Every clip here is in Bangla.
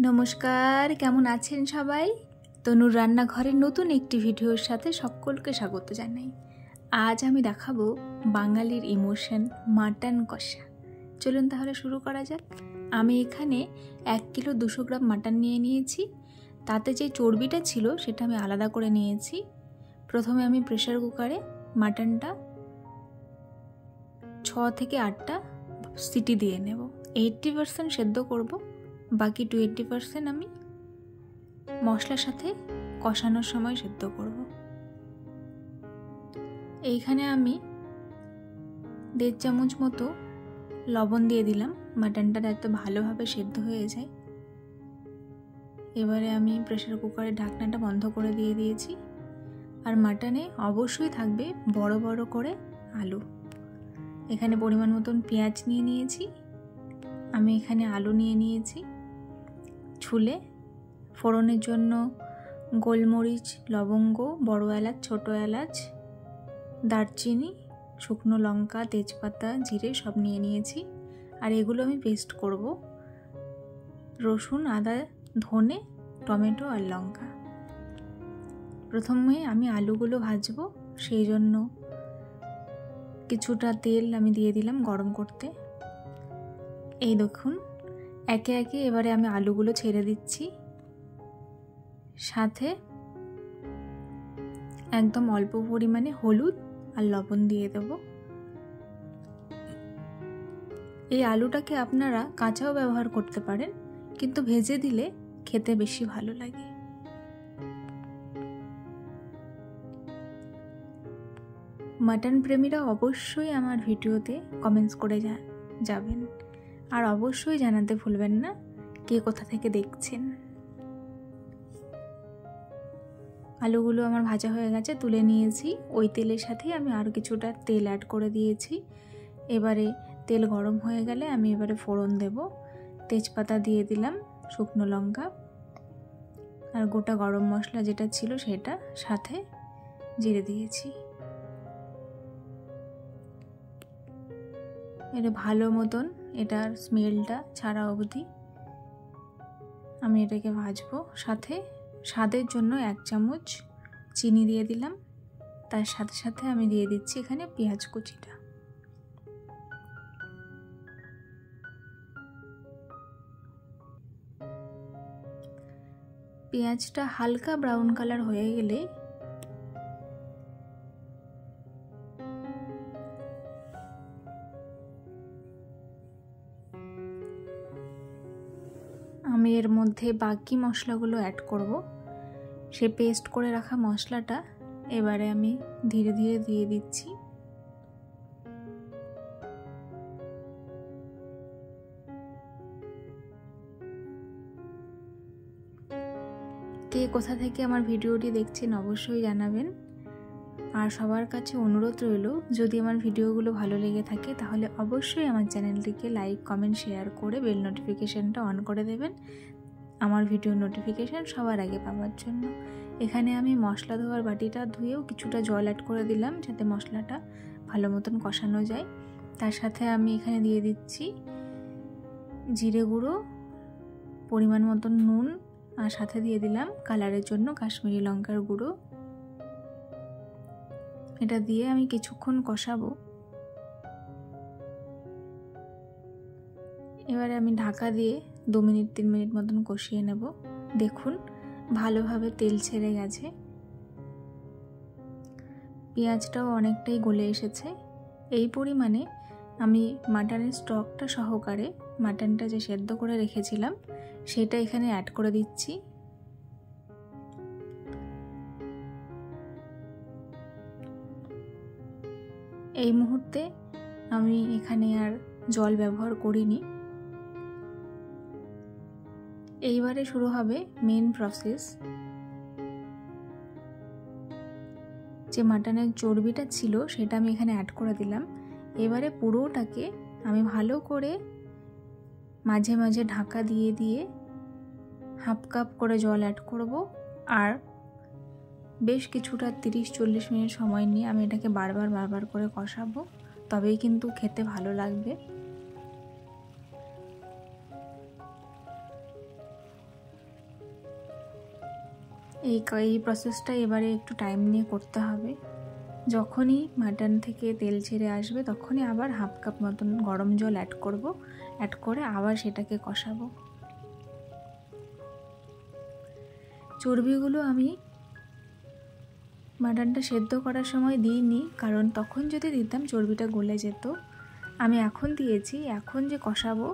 নমস্কার, কেমন আছেন সবাই? তনুর রান্নাঘরের নতুন একটি ভিডিওর সাথে সকলকে স্বাগত জানাই। আজ আমি দেখাবো বাঙালির ইমোশন মাটন কষা। চলুন তাহলে শুরু করা যাক। আমি এখানে 1 কিলো 200 গ্রাম মাটন নিয়ে নিয়েছি। তাতে যে চর্বিটা ছিল সেটা আমি আলাদা করে নিয়েছি। প্রথমে আমি প্রেসার কুকারে মাটনটা 6 থেকে 8টা সিটি দিয়ে নেব। 80% সেদ্ধ করব, বাকি 20% আমি মশলার সাথে কষানোর সময় সেদ্ধ করব। এইখানে আমি 1.5 চামচ মতো লবণ দিয়ে দিলাম, মাটনটা যাতে ভালোভাবে সেদ্ধ হয়ে যায়। এবারে আমি প্রেসার কুকারের ঢাকনাটা বন্ধ করে দিয়ে দিয়েছি। আর মাটনে অবশ্যই থাকবে বড় বড় করে আলু। এখানে পরিমাণ মতন পেঁয়াজ নিয়ে নিয়েছি। আমি এখানে আলু নিয়ে নিয়েছি। ছুলে ফোড়নের জন্য গোলমরিচ, লবঙ্গ, বড় এলাচ, ছোট এলাচ, দারচিনি, শুকনো লঙ্কা, তেজপাতা, জিরে সব নিয়ে নিয়েছি। আর এগুলো আমি পেস্ট করব। রসুন, আদা, ধনে, টমেটো আর লঙ্কা। প্রথমে আমি আলুগুলো ভাজবো, সেই জন্য কিছুটা তেল আমি দিয়ে দিলাম গরম করতে। এই দেখুন, একে একে এবারে আমি আলুগুলো ছেড়ে দিচ্ছি। সাথে একদম অল্প পরিমাণে হলুদ আর লবণ দিয়ে দেব। এই আলুটাকে আপনারা কাঁচাও ব্যবহার করতে পারেন, কিন্তু ভেজে দিলে খেতে বেশি ভালো লাগে। মাটন প্রেমীরা অবশ্যই আমার ভিডিওতে কমেন্টস করে যাবেন। আর অবশ্যই জানাতে ভুলবেন না কে কোথা থেকে দেখছেন। আলুগুলো আমার ভাজা হয়ে গেছে, তুলে নিয়েছি। ওই তেলের সাথে আমি আরও কিছুটা তেল অ্যাড করে দিয়েছি। এবারে তেল গরম হয়ে গেলে আমি এবারে ফোড়ন দেব। তেজপাতা দিয়ে দিলাম, শুকনো লঙ্কা আর গোটা গরম মশলা যেটা ছিল সেটা, সাথে জিরে দিয়েছি। এটা ভালো মতন এটার স্মেলটা ছাড়া অবধি আমি এটাকে ভাজবো। সাথে স্বাদের জন্য 1 চামচ চিনি দিয়ে দিলাম। তার সাথে সাথে আমি দিয়ে দিচ্ছি এখানে পেঁয়াজ কুচিটা। পেঁয়াজটা হালকা ব্রাউন কালার হয়ে গেলে আমি এর মধ্যে বাকি মশলাগুলো অ্যাড করব। সে পেস্ট করে রাখা মশলাটা এবারে আমি ধীরে ধীরে দিয়ে দিচ্ছি। কে কোথা থেকে আমার ভিডিওটি দেখছেন অবশ্যই জানাবেন। আর সবার কাছে অনুরোধ রইল, যদি আমার ভিডিওগুলো ভালো লেগে থাকে তাহলে অবশ্যই আমার চ্যানেলটিকে লাইক, কমেন্ট, শেয়ার করে বেল নোটিফিকেশানটা অন করে দেবেন, আমার ভিডিও নোটিফিকেশান সবার আগে পাওয়ার জন্য। এখানে আমি মশলা ধোয়ার বাটিটা ধুয়েও কিছুটা জল অ্যাড করে দিলাম, যাতে মশলাটা ভালো মতন কষানো যায়। তার সাথে আমি এখানে দিয়ে দিচ্ছি জিরে গুঁড়ো, পরিমাণ মতন নুন, আর সাথে দিয়ে দিলাম কালারের জন্য কাশ্মীরি লঙ্কার গুঁড়ো। এটা দিয়ে আমি কিছুক্ষণ কষাবো। এবারে আমি ঢাকা দিয়ে 2 মিনিট 3 মিনিট মতন কষিয়ে নেব। দেখুন ভালোভাবে তেল ছেড়ে গেছে, পেঁয়াজটাও অনেকটাই গলে এসেছে। এই পরিমাণে আমি মাটনের স্টকটা সহকারে মাটনটা যে সেদ্ধ করে রেখেছিলাম সেটা এখানে অ্যাড করে দিচ্ছি। এই মুহূর্তে আমি এখানে আর জল ব্যবহার করিনি। এইবারে শুরু হবে মেন প্রসেস। যে মাটনের চর্বিটা ছিল সেটা আমি এখানে অ্যাড করে দিলাম। এবারে পুরোটাকে আমি ভালো করে মাঝে মাঝে ঢাকা দিয়ে দিয়ে হাফ কাপ করে জল অ্যাড করব। আর বেশ কিছুটা 30-40 মিনিট সময় নিয়ে আমি এটাকে বারবার করে কষাবো, তবেই কিন্তু খেতে ভালো লাগবে। এই প্রসেসটা এবারে একটু টাইম নিয়ে করতে হবে। যখনই মাটন থেকে তেল ছেড়ে আসবে তখনই আবার হাফ কাপ মতন গরম জল অ্যাড করব। অ্যাড করে আবার সেটাকে কষাবো। চর্বিগুলো আমি মাটনটা সেদ্ধ করার সময় দিইনি, কারণ তখন যদি দিতাম চর্বিটা গলে যেত। আমি এখন দিয়েছি, এখন যে কষাবো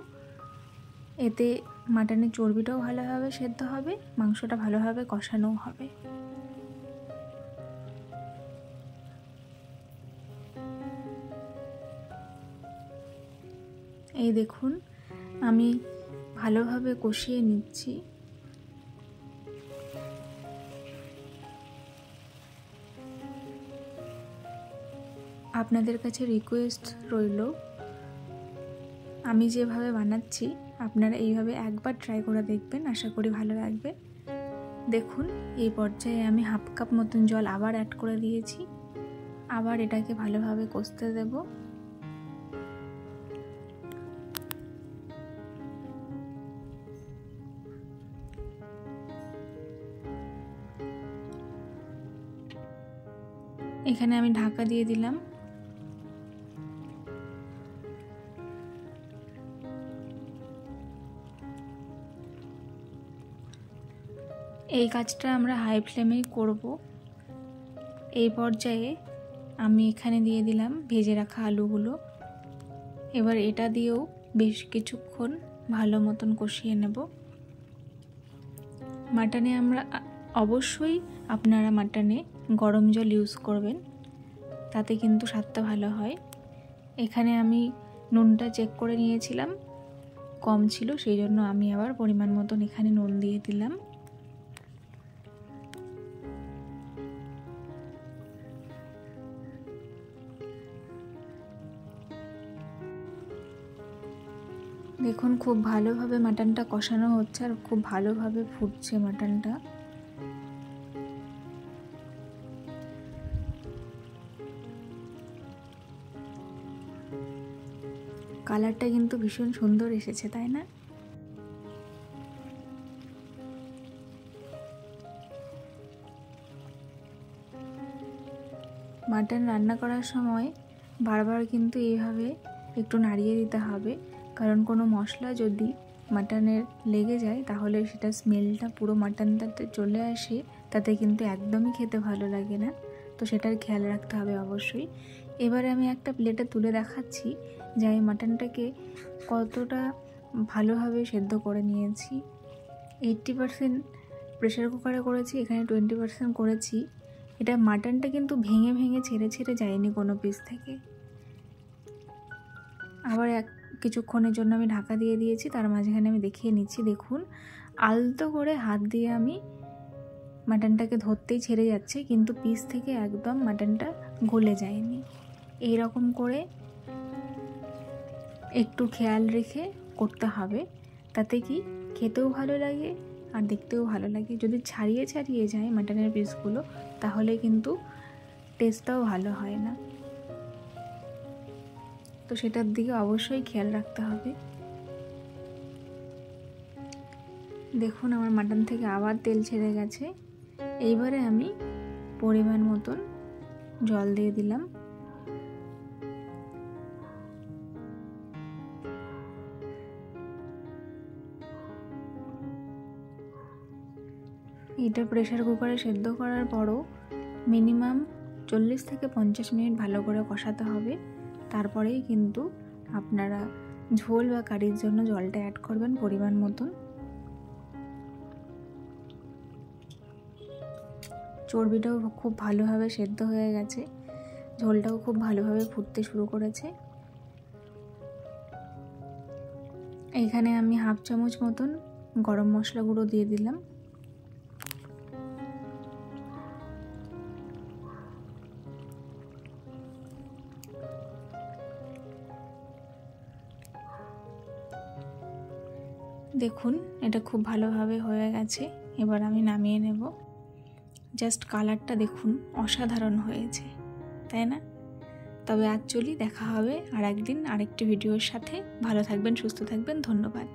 এতে মাটনের চর্বিটাও ভালোভাবে সেদ্ধ হবে, মাংসটা ভালোভাবে কষানোও হবে। এই দেখুন আমি ভালোভাবে কষিয়ে নিচ্ছি। আপনাদের কাছে রিকোয়েস্ট রইল, আমি যেভাবে বানাচ্ছি আপনারা এইভাবে একবার ট্রাই করে দেখবেন, আশা করি ভালো লাগবে। দেখুন এই পর্যায়ে আমি হাফ কাপ মতন জল আবার অ্যাড করে দিয়েছি। আবার এটাকে ভালোভাবে কষতে দেব। এখানে আমি ঢাকা দিয়ে দিলাম। এই কাজটা আমরা হাই ফ্লেমেই করব। এই পর্যায়ে আমি এখানে দিয়ে দিলাম ভেজে রাখা আলুগুলো। এবার এটা দিয়েও বেশ কিছুক্ষণ ভালো মতন কষিয়ে নেব। মাটনে আমরা অবশ্যই আপনারা মাটনে গরম জল ইউজ করবেন, তাতে কিন্তু স্বাদটা ভালো হয়। এখানে আমি নুনটা চেক করে নিয়েছিলাম, কম ছিল, সেই জন্য আমি আবার পরিমাণ মতন এখানে নুন দিয়ে দিলাম। দেখুন খুব ভালোভাবে মাটনটা কষানো হচ্ছে আর খুব ভালোভাবে ফুটছে মাটনটা। কালারটা কিন্তু ভীষণ সুন্দর এসেছে, তাই না? মাটন রান্না করার সময় বারবার কিন্তু এইভাবে একটু নাড়িয়ে দিতে হবে, কারণ কোনো মশলা যদি মাটনের লেগে যায় তাহলে সেটা স্মেলটা পুরো মাটনটাতে চলে আসে, তাতে কিন্তু একদমই খেতে ভালো লাগে না। তো সেটার খেয়াল রাখতে হবে অবশ্যই। এবারে আমি একটা প্লেটে তুলে দেখাচ্ছি যে আমি মাটনটাকে কতটা ভালোভাবে সেদ্ধ করে নিয়েছি। 80% প্রেশার কুকারে করেছি, এখানে 20% করেছি। এটা মাটনটা কিন্তু ভেঙে ভেঙে ছেড়ে ছেড়ে যায়নি কোনো পিস থেকে। আবার কিছুক্ষণের জন্য আমি ঢাকা দিয়ে দিয়েছি, তার মাঝখানে আমি দেখিয়ে নিচ্ছি। দেখুন আলতো করে হাত দিয়ে আমি মাটনটাকে ধরতেই ছেড়ে যাচ্ছে, কিন্তু পিস থেকে একদম মাটনটা গলে যায়নি। এই রকম করে একটু খেয়াল রেখে করতে হবে, তাতে কি খেতেও ভালো লাগে আর দেখতেও ভালো লাগে। যদি ছাড়িয়ে ছাড়িয়ে যায় মাটনের পিসগুলো তাহলে কিন্তু টেস্টটাও ভালো হয় না। তো সেটার দিকে অবশ্যই খেয়াল রাখতে হবে। দেখুন আমার মাটন থেকে আবার তেল ছেড়ে গেছে। এইবারে আমি পরিমাণ মতন জল দিয়ে দিলাম। এটা প্রেশার কুকারে সেদ্ধ করার পরও মিনিমাম 40 থেকে 50 মিনিট ভালো করে কষাতে হবে। তারপরেই কিন্তু আপনারা ঝোল বা কারির জন্য জলটা অ্যাড করবেন পরিমাণ মতন। চর্বিটাও খুব ভালোভাবে সেদ্ধ হয়ে গেছে, ঝোলটাও খুব ভালোভাবে ফুটতে শুরু করেছে। এখানে আমি হাফ চামচ মতন গরম মশলা গুঁড়ো দিয়ে দিলাম। দেখুন এটা খুব ভালোভাবে হয়ে গেছে। এবার আমি নামিয়ে নেব। জাস্ট কালারটা দেখুন অসাধারণ হয়েছে, তাই না? তবে অ্যাকচুয়ালি দেখা হবে আর একদিন আরেকটি ভিডিওর সাথে। ভালো থাকবেন, সুস্থ থাকবেন, ধন্যবাদ।